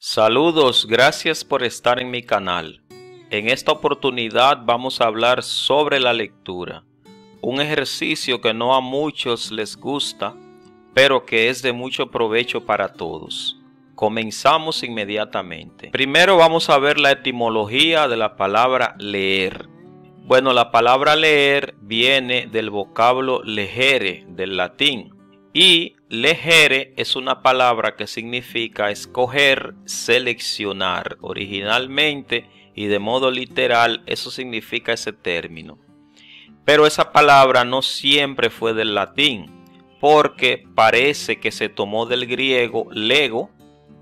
Saludos, gracias por estar en mi canal. En esta oportunidad vamos a hablar sobre la lectura, un ejercicio que no a muchos les gusta, pero que es de mucho provecho para todos. Comenzamos inmediatamente. Primero vamos a ver la etimología de la palabra leer. Bueno, la palabra leer viene del vocablo legere, del latín. Y legere es una palabra que significa escoger, seleccionar. Originalmente y de modo literal eso significa ese término. Pero esa palabra no siempre fue del latín, porque parece que se tomó del griego lego,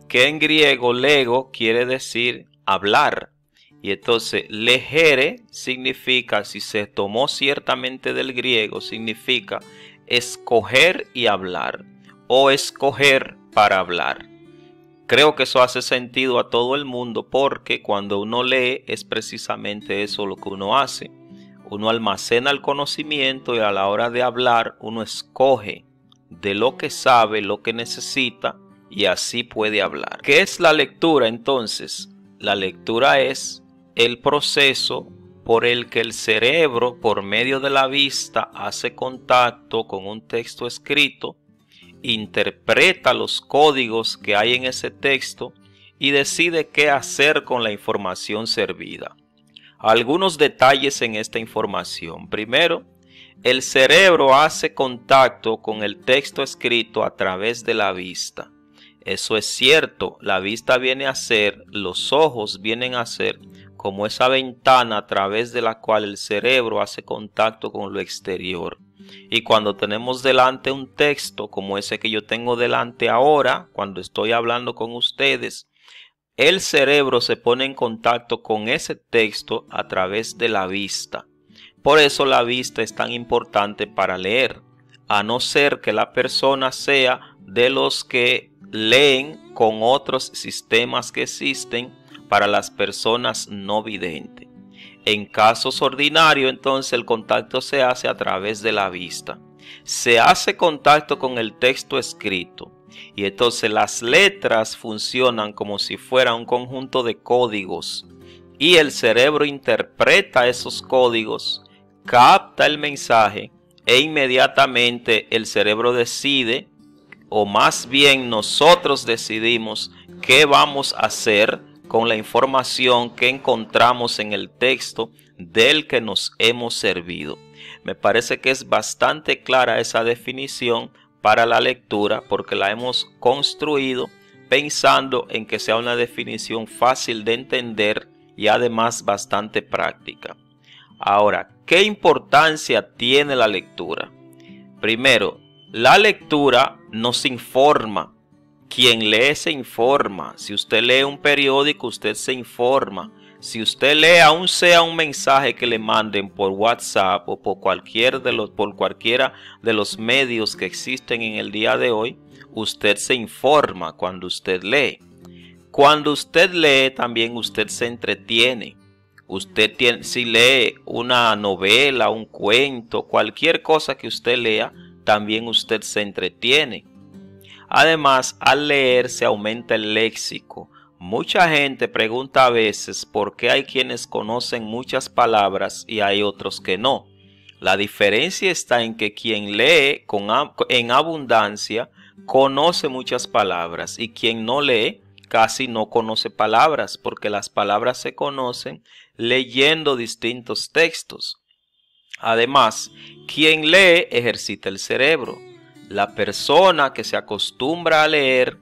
que en griego lego quiere decir hablar. Y entonces legere significa, si se tomó ciertamente del griego, significa escoger y hablar, o escoger para hablar. Creo que eso hace sentido a todo el mundo, porque cuando uno lee es precisamente eso lo que uno hace. Uno almacena el conocimiento y a la hora de hablar uno escoge de lo que sabe, lo que necesita, y así puede hablar. ¿Qué es la lectura entonces? La lectura es el proceso por el que el cerebro, por medio de la vista, hace contacto con un texto escrito, interpreta los códigos que hay en ese texto y decide qué hacer con la información servida. Algunos detalles en esta información. Primero, el cerebro hace contacto con el texto escrito a través de la vista. Eso es cierto, la vista viene a ser, los ojos vienen a ser como esa ventana a través de la cual el cerebro hace contacto con lo exterior. Y cuando tenemos delante un texto como ese que yo tengo delante ahora, cuando estoy hablando con ustedes, el cerebro se pone en contacto con ese texto a través de la vista. Por eso la vista es tan importante para leer, a no ser que la persona sea de los que leen con otros sistemas que existen para las personas no videntes. En casos ordinarios, entonces el contacto se hace a través de la vista. Se hace contacto con el texto escrito y entonces las letras funcionan como si fuera un conjunto de códigos y el cerebro interpreta esos códigos, capta el mensaje e inmediatamente el cerebro decide, o más bien nosotros decidimos qué vamos a hacer con la información que encontramos en el texto del que nos hemos servido. Me parece que es bastante clara esa definición para la lectura, porque la hemos construido pensando en que sea una definición fácil de entender y además bastante práctica. Ahora, ¿qué importancia tiene la lectura? Primero, la lectura nos informa. Quien lee se informa. Si usted lee un periódico, usted se informa. Si usted lee, aun sea un mensaje que le manden por WhatsApp o por cualquiera de los medios que existen en el día de hoy, usted se informa cuando usted lee. Cuando usted lee, también usted se entretiene. Si lee una novela, un cuento, cualquier cosa que usted lea, también usted se entretiene. Además, al leer se aumenta el léxico. Mucha gente pregunta a veces por qué hay quienes conocen muchas palabras y hay otros que no. La diferencia está en que quien lee en abundancia conoce muchas palabras y quien no lee casi no conoce palabras, porque las palabras se conocen leyendo distintos textos. Además, quien lee ejercita el cerebro. La persona que se acostumbra a leer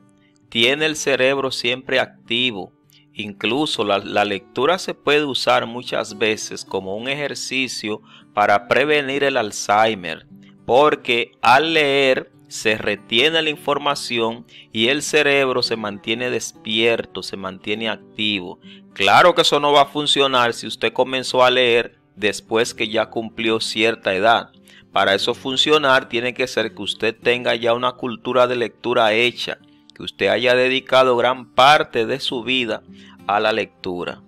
tiene el cerebro siempre activo. Incluso la lectura se puede usar muchas veces como un ejercicio para prevenir el Alzheimer, porque al leer se retiene la información y el cerebro se mantiene despierto, se mantiene activo. Claro que eso no va a funcionar si usted comenzó a leer después que ya cumplió cierta edad. Para eso funcionar tiene que ser que usted tenga ya una cultura de lectura hecha, que usted haya dedicado gran parte de su vida a la lectura.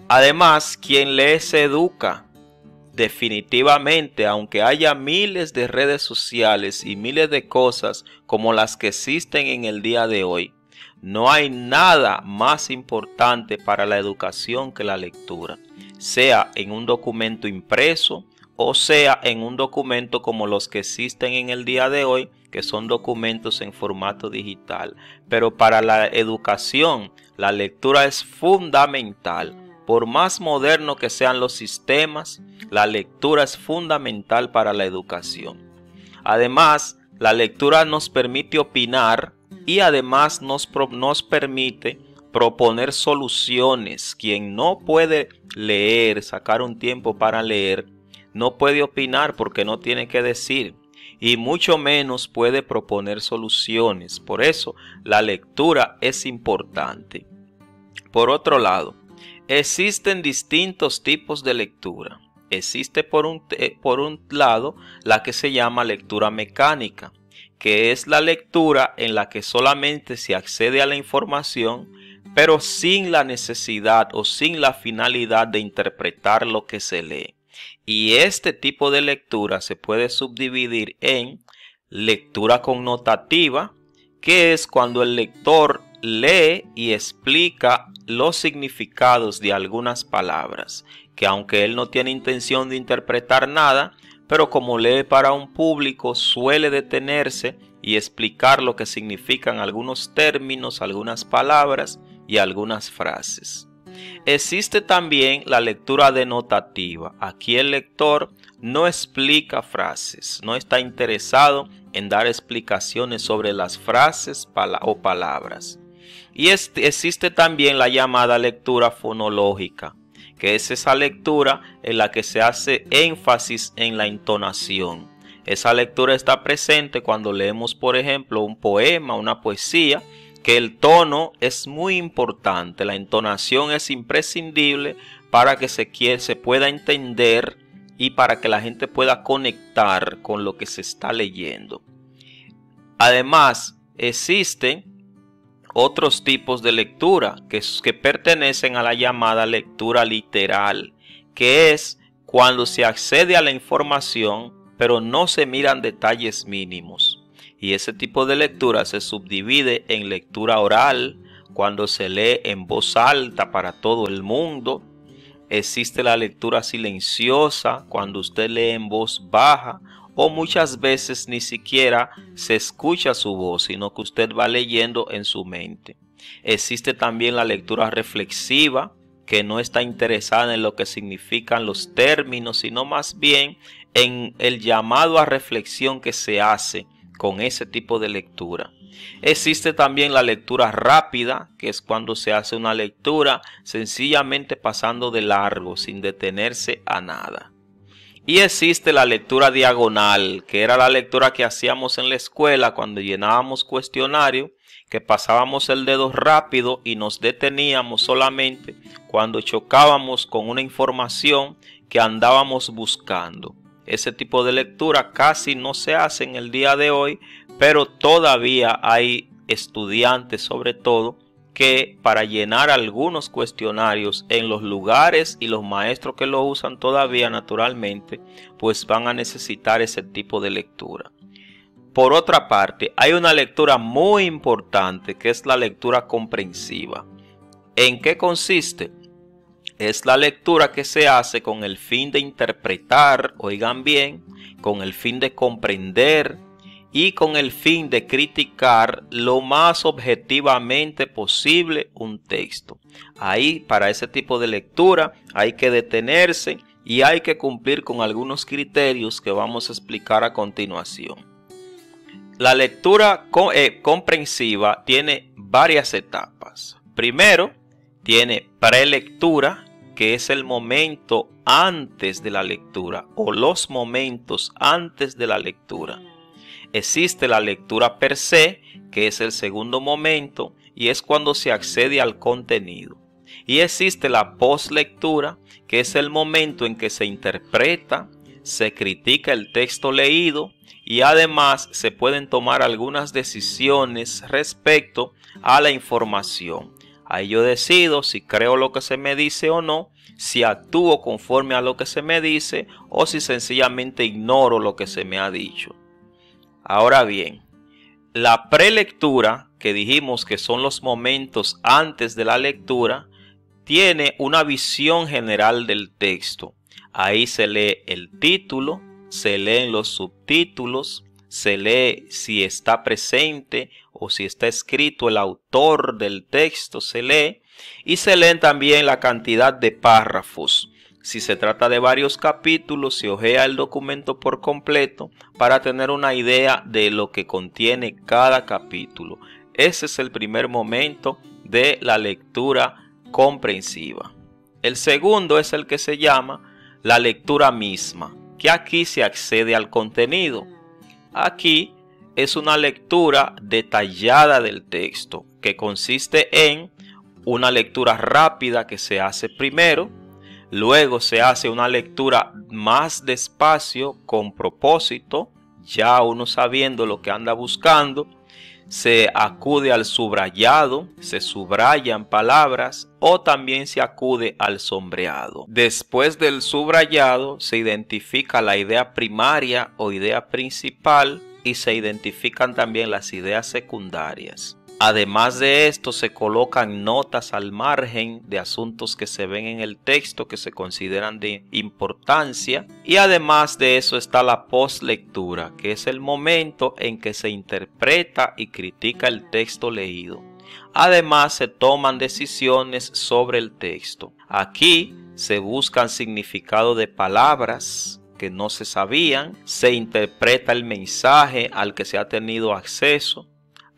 Además, quien lee se educa. Definitivamente, aunque haya miles de redes sociales y miles de cosas como las que existen en el día de hoy, No hay nada más importante para la educación que la lectura, sea en un documento impreso o sea en un documento como los que existen en el día de hoy, que son documentos en formato digital. Pero para la educación, la lectura es fundamental. Por más moderno que sean los sistemas, la lectura es fundamental para la educación. Además, la lectura nos permite opinar y además nos permite proponer soluciones. Quien no puede leer, sacar un tiempo para leer, no puede opinar porque no tiene que decir, y mucho menos puede proponer soluciones. Por eso, la lectura es importante. Por otro lado, existen distintos tipos de lectura. Existe por un lado la que se llama lectura mecánica, que es la lectura en la que solamente se accede a la información, pero sin la necesidad o sin la finalidad de interpretar lo que se lee. Y este tipo de lectura se puede subdividir en lectura connotativa, que es cuando el lector lee y explica los significados de algunas palabras, que aunque él no tiene intención de interpretar nada, pero como lee para un público suele detenerse y explicar lo que significan algunos términos, algunas palabras y algunas frases. Existe también la lectura denotativa. Aquí el lector no explica frases, no está interesado en dar explicaciones sobre las frases o palabras. Y existe también la llamada lectura fonológica, que es esa lectura en la que se hace énfasis en la entonación. Esa lectura está presente cuando leemos, por ejemplo, un poema, una poesía, que el tono es muy importante, la entonación es imprescindible para que se pueda entender y para que la gente pueda conectar con lo que se está leyendo. Además, existen otros tipos de lectura que pertenecen a la llamada lectura literal, que es cuando se accede a la información, pero no se miran detalles mínimos. Y ese tipo de lectura se subdivide en lectura oral, cuando se lee en voz alta para todo el mundo. Existe la lectura silenciosa, cuando usted lee en voz baja, o muchas veces ni siquiera se escucha su voz, sino que usted va leyendo en su mente. Existe también la lectura reflexiva, que no está interesada en lo que significan los términos, sino más bien en el llamado a reflexión que se hace con ese tipo de lectura. Existe también la lectura rápida, que es cuando se hace una lectura sencillamente pasando de largo, sin detenerse a nada. Y existe la lectura diagonal, que era la lectura que hacíamos en la escuela cuando llenábamos cuestionario, que pasábamos el dedo rápido y nos deteníamos solamente cuando chocábamos con una información que andábamos buscando. Ese tipo de lectura casi no se hace en el día de hoy, pero todavía hay estudiantes, sobre todo, que para llenar algunos cuestionarios en los lugares y los maestros que lo usan todavía naturalmente, pues van a necesitar ese tipo de lectura. Por otra parte, hay una lectura muy importante que es la lectura comprensiva. ¿En qué consiste? Es la lectura que se hace con el fin de interpretar, oigan bien, con el fin de comprender y con el fin de criticar lo más objetivamente posible un texto. Ahí, para ese tipo de lectura, hay que detenerse y hay que cumplir con algunos criterios que vamos a explicar a continuación. La lectura comprensiva tiene varias etapas. Primero, tiene prelectura, que es el momento antes de la lectura o los momentos antes de la lectura. Existe la lectura per se, que es el segundo momento y es cuando se accede al contenido. Y existe la postlectura, que es el momento en que se interpreta, se critica el texto leído y además se pueden tomar algunas decisiones respecto a la información. Ahí yo decido si creo lo que se me dice o no, si actúo conforme a lo que se me dice o si sencillamente ignoro lo que se me ha dicho. Ahora bien, la prelectura, que dijimos que son los momentos antes de la lectura, tiene una visión general del texto. Ahí se lee el título, se leen los subtítulos, se lee si está presente o si está escrito el autor del texto, se lee, y se leen también la cantidad de párrafos. Si se trata de varios capítulos, se hojea el documento por completo para tener una idea de lo que contiene cada capítulo. Ese es el primer momento de la lectura comprensiva. El segundo es el que se llama la lectura misma, que aquí se accede al contenido. Aquí es una lectura detallada del texto, que consiste en una lectura rápida que se hace primero. Luego se hace una lectura más despacio con propósito, ya uno sabiendo lo que anda buscando. Se acude al subrayado, se subrayan palabras o también se acude al sombreado. Después del subrayado se identifica la idea primaria o idea principal y se identifican también las ideas secundarias. Además de esto, se colocan notas al margen de asuntos que se ven en el texto que se consideran de importancia. Y además de eso está la postlectura, que es el momento en que se interpreta y critica el texto leído. Además, se toman decisiones sobre el texto. Aquí se buscan significado de palabras que no se sabían, se interpreta el mensaje al que se ha tenido acceso.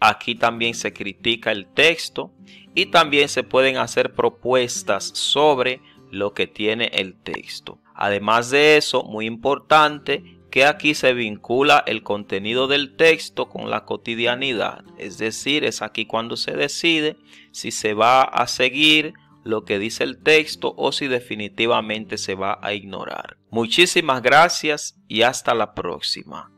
Aquí también se critica el texto y también se pueden hacer propuestas sobre lo que tiene el texto. Además de eso, muy importante, que aquí se vincula el contenido del texto con la cotidianidad. Es decir, es aquí cuando se decide si se va a seguir lo que dice el texto o si definitivamente se va a ignorar. Muchísimas gracias y hasta la próxima.